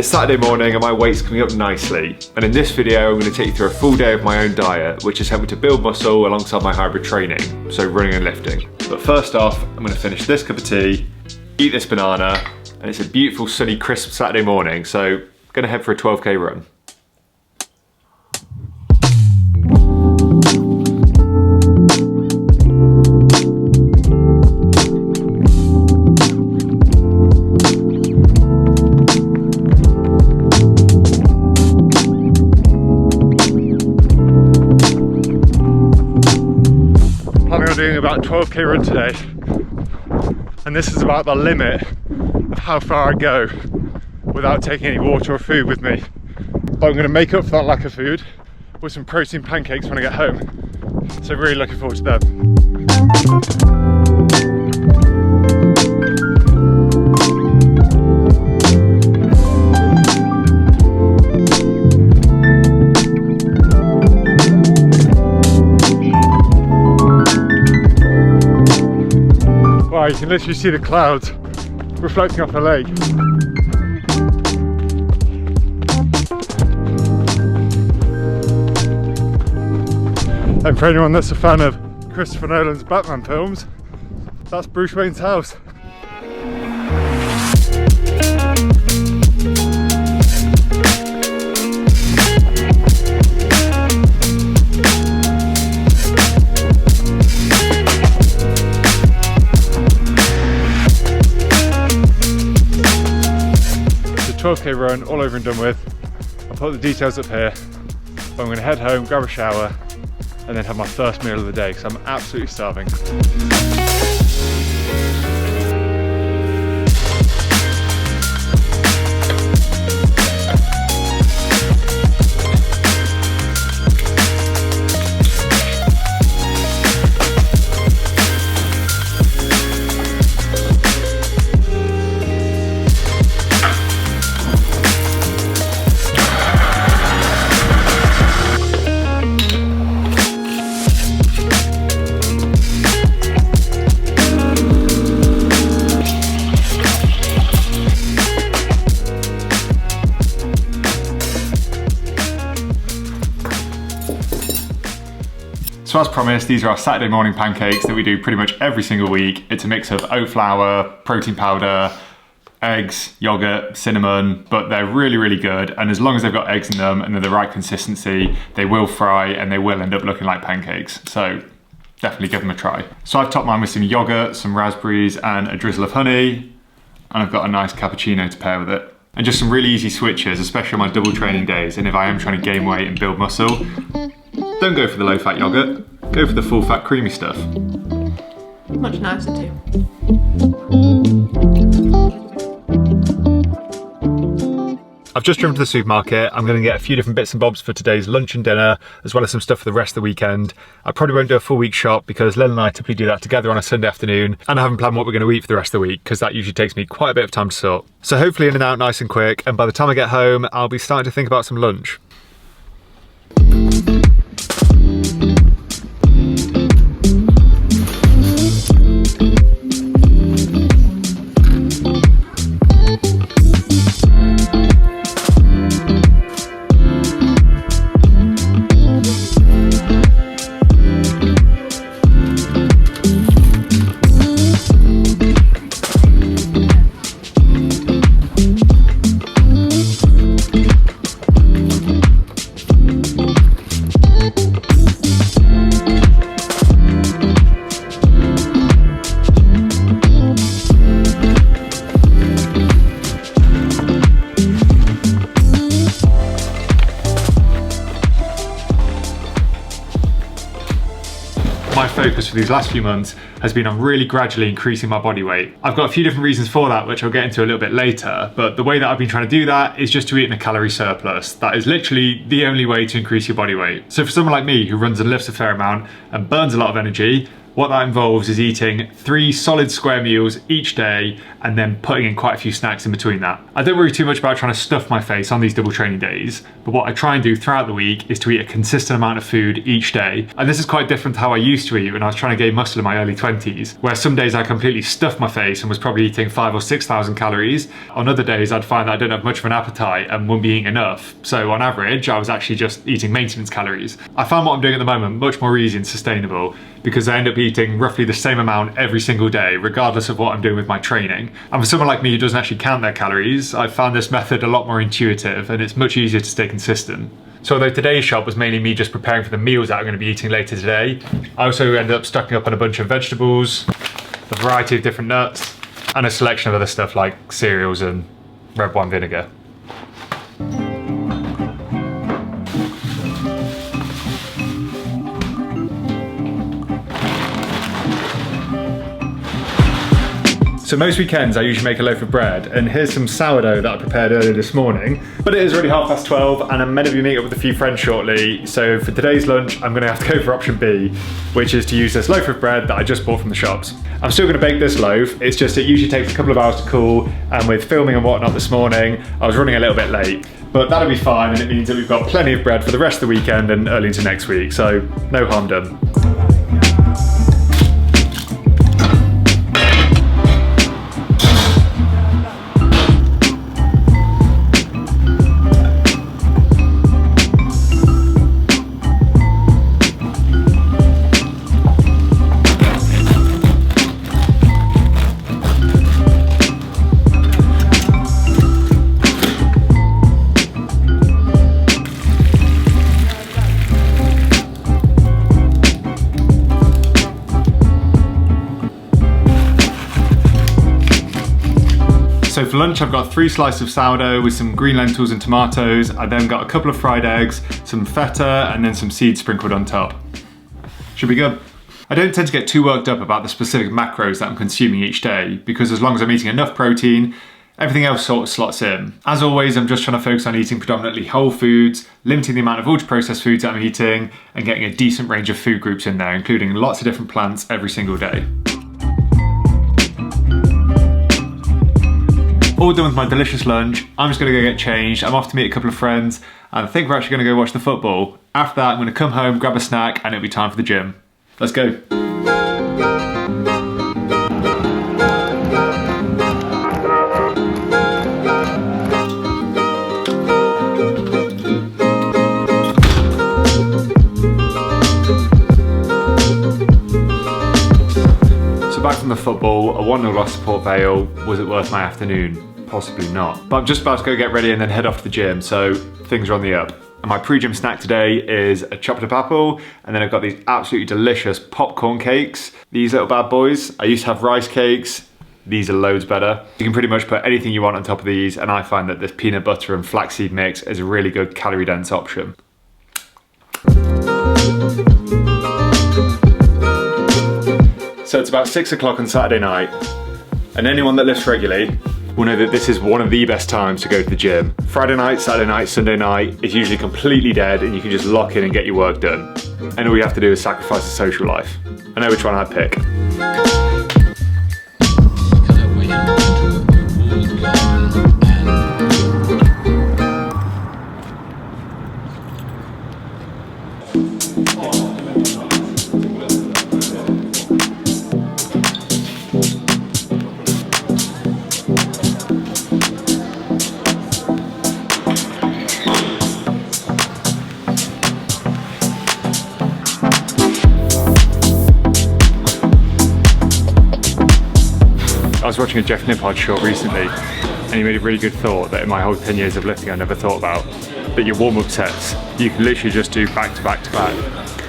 It's Saturday morning and my weight's coming up nicely. And in this video, I'm going to take you through a full day of my own diet, which has helped me to build muscle alongside my hybrid training, so running and lifting. But first off, I'm going to finish this cup of tea, eat this banana, and it's a beautiful, sunny, crisp Saturday morning, so I'm going to head for a 12k run. Doing about a 12k run today, and this is about the limit of how far I go without taking any water or food with me. But I'm going to make up for that lack of food with some protein pancakes when I get home, so really looking forward to them. Wow, you can literally see the clouds reflecting off the lake. And for anyone that's a fan of Christopher Nolan's Batman films, that's Bruce Wayne's house. It's a 12k run, all over and done with. I'll put the details up here. But I'm going to head home, grab a shower, and then have my first meal of the day because I'm absolutely starving. So as promised, these are our Saturday morning pancakes that we do pretty much every single week. It's a mix of oat flour, protein powder, eggs, yogurt, cinnamon, but they're really, really good. And as long as they've got eggs in them and they're the right consistency, they will fry and they will end up looking like pancakes. So definitely give them a try. So I've topped mine with some yogurt, some raspberries and a drizzle of honey. And I've got a nice cappuccino to pair with it. And just some really easy switches, especially on my double training days. And if I am trying to gain weight and build muscle, don't go for the low-fat yogurt, go for the full-fat creamy stuff. Much nicer too. I've just driven to the supermarket. I'm going to get a few different bits and bobs for today's lunch and dinner, as well as some stuff for the rest of the weekend. I probably won't do a full week shop because Lil and I typically do that together on a Sunday afternoon, and I haven't planned what we're going to eat for the rest of the week because that usually takes me quite a bit of time to sort. So hopefully in and out nice and quick, and by the time I get home, I'll be starting to think about some lunch. My focus for these last few months has been on really gradually increasing my body weight. I've got a few different reasons for that, which I'll get into a little bit later, but the way that I've been trying to do that is just to eat in a calorie surplus. That is literally the only way to increase your body weight. So for someone like me who runs and lifts a fair amount and burns a lot of energy, What that involves is eating 3 solid square meals each day and then putting in quite a few snacks in between that. I don't worry too much about trying to stuff my face on these double training days, but what I try and do throughout the week is to eat a consistent amount of food each day. And this is quite different to how I used to eat when I was trying to gain muscle in my early 20s, where some days I completely stuffed my face and was probably eating 5,000 or 6,000 calories. On other days I'd find that I didn't have much of an appetite and wouldn't be eating enough. So on average, I was actually just eating maintenance calories. I found what I'm doing at the moment much more easy and sustainable because I end up eating roughly the same amount every single day, regardless of what I'm doing with my training. And for someone like me who doesn't actually count their calories, I've found this method a lot more intuitive and it's much easier to stay consistent. So although today's shop was mainly me just preparing for the meals that I'm going to be eating later today, I also ended up stocking up on a bunch of vegetables, a variety of different nuts, and a selection of other stuff like cereals and red wine vinegar. So most weekends I usually make a loaf of bread, and here's some sourdough that I prepared earlier this morning. But it is already 12:30 and I'm meant to be meeting up with a few friends shortly, so for today's lunch I'm going to have to go for option B, which is to use this loaf of bread that I just bought from the shops. I'm still going to bake this loaf, it's just it usually takes a couple of hours to cool, and with filming and whatnot this morning I was running a little bit late. But that'll be fine, and it means that we've got plenty of bread for the rest of the weekend and early into next week, so no harm done. So for lunch I've got 3 slices of sourdough with some green lentils and tomatoes. I then got a couple of fried eggs, some feta, and then some seeds sprinkled on top. Should be good. I don't tend to get too worked up about the specific macros that I'm consuming each day, because as long as I'm eating enough protein, everything else sort of slots in. As always, I'm just trying to focus on eating predominantly whole foods, limiting the amount of ultra-processed foods that I'm eating, and getting a decent range of food groups in there, including lots of different plants every single day. All done with my delicious lunch. I'm just gonna go get changed. I'm off to meet a couple of friends, and I think we're actually gonna go watch the football. After that, I'm gonna come home, grab a snack, and it'll be time for the gym. Let's go. So back from the football, a 1-0 loss to Port Vale. Was it worth my afternoon? Possibly not. But I'm just about to go get ready and then head off to the gym, so things are on the up. And my pre-gym snack today is a chopped up apple, and then I've got these absolutely delicious popcorn cakes. These little bad boys. I used to have rice cakes. These are loads better. You can pretty much put anything you want on top of these, and I find that this peanut butter and flaxseed mix is a really good calorie dense option. So it's about 6 o'clock on Saturday night, and anyone that lifts regularly will know that this is one of the best times to go to the gym. Friday night, Saturday night, Sunday night is usually completely dead and you can just lock in and get your work done. And all you have to do is sacrifice the social life. I know which one I'd pick. I was watching a Jeff Nippard short recently, and he made a really good thought that in my whole 10 years of lifting I never thought about. That your warm-up sets, you can literally just do back to back to back.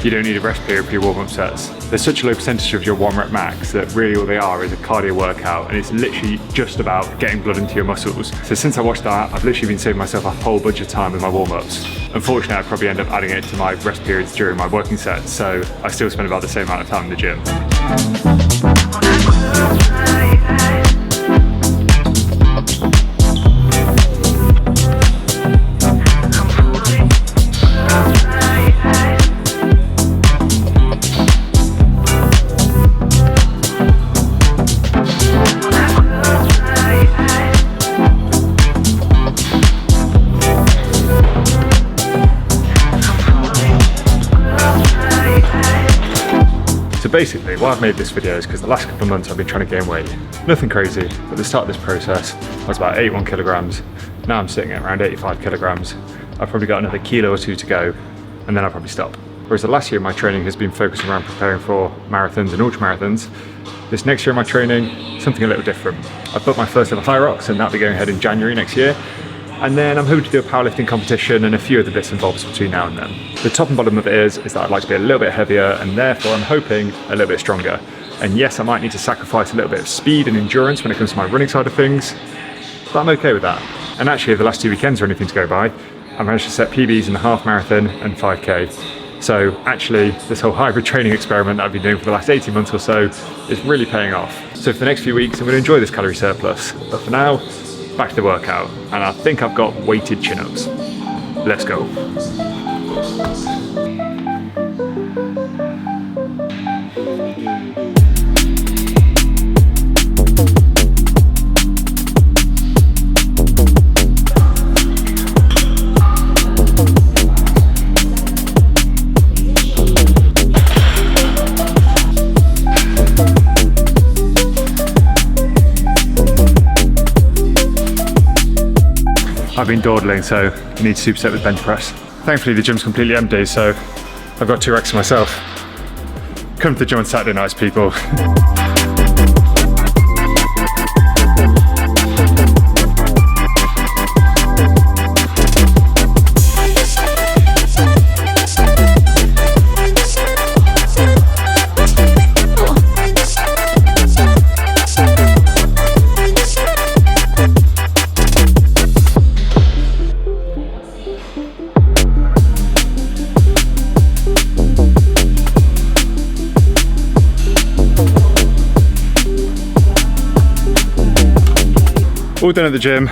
You don't need a rest period for your warm-up sets. There's such a low percentage of your 1 rep max that really all they are is a cardio workout, and it's literally just about getting blood into your muscles. So since I watched that, I've literally been saving myself a whole bunch of time with my warm-ups. Unfortunately, I'd probably end up adding it to my rest periods during my working sets, so I still spend about the same amount of time in the gym. basically, why I've made this video is because the last couple of months I've been trying to gain weight. Nothing crazy, but at the start of this process, I was about 81 kilograms. Now I'm sitting at around 85 kilograms. I've probably got another kilo or 2 to go, and then I'll probably stop. Whereas the last year my training has been focused around preparing for marathons and ultramarathons. This next year my training, something a little different. I've booked my first ever Hyrox, and that'll be going ahead in January next year. And then I'm hoping to do a powerlifting competition and a few other bits and bobs between now and then. The top and bottom of it is that I'd like to be a little bit heavier, and therefore I'm hoping a little bit stronger. And yes, I might need to sacrifice a little bit of speed and endurance when it comes to my running side of things, but I'm okay with that. And actually, the last 2 weekends are anything to go by, I managed to set PBs in the half marathon and 5K. So actually, this whole hybrid training experiment that I've been doing for the last 18 months or so is really paying off. So for the next few weeks, I'm going to enjoy this calorie surplus. But for now, back to the workout. And I think I've got weighted chin-ups. Let's go. I've been dawdling, so I need to superset with bench press. Thankfully the gym's completely empty, so I've got 2 recs to myself. Come to the gym on Saturday nights, people. All done at the gym.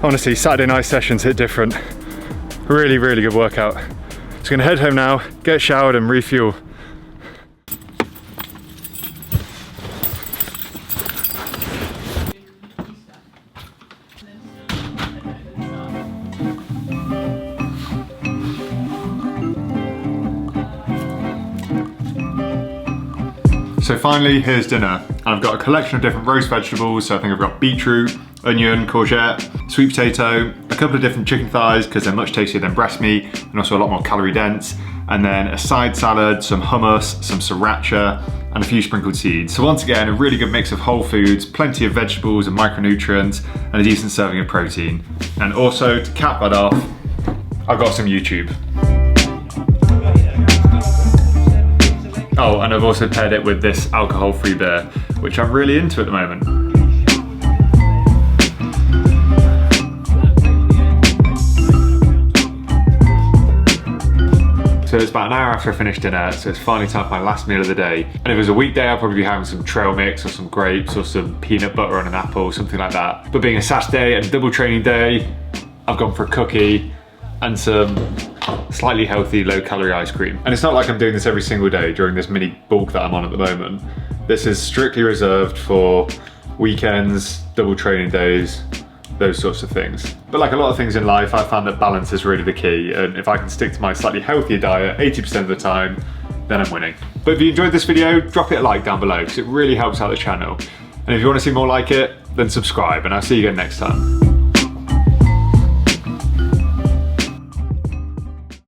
Honestly, Saturday night sessions hit different. Really, really good workout. Just gonna head home now, get showered and refuel. So finally, here's dinner. I've got a collection of different roast vegetables. So I think I've got beetroot, onion, courgette, sweet potato, a couple of different chicken thighs because they're much tastier than breast meat and also a lot more calorie dense. And then a side salad, some hummus, some sriracha, and a few sprinkled seeds. So once again, a really good mix of whole foods, plenty of vegetables and micronutrients, and a decent serving of protein. And also, to cap that off, I've got some YouTube. Oh, and I've also paired it with this alcohol-free beer, which I'm really into at the moment. So it's about an hour after I finished dinner, so it's finally time for my last meal of the day. And if it was a weekday, I'd probably be having some trail mix or some grapes or some peanut butter on an apple, something like that. But being a Saturday and a double training day, I've gone for a cookie and some slightly healthy, low-calorie ice cream. And it's not like I'm doing this every single day during this mini bulk that I'm on at the moment. This is strictly reserved for weekends, double training days, those sorts of things. But like a lot of things in life, I found that balance is really the key. And if I can stick to my slightly healthier diet 80% of the time, then I'm winning. But if you enjoyed this video, drop it a like down below because it really helps out the channel. And if you want to see more like it, then subscribe, and I'll see you again next time.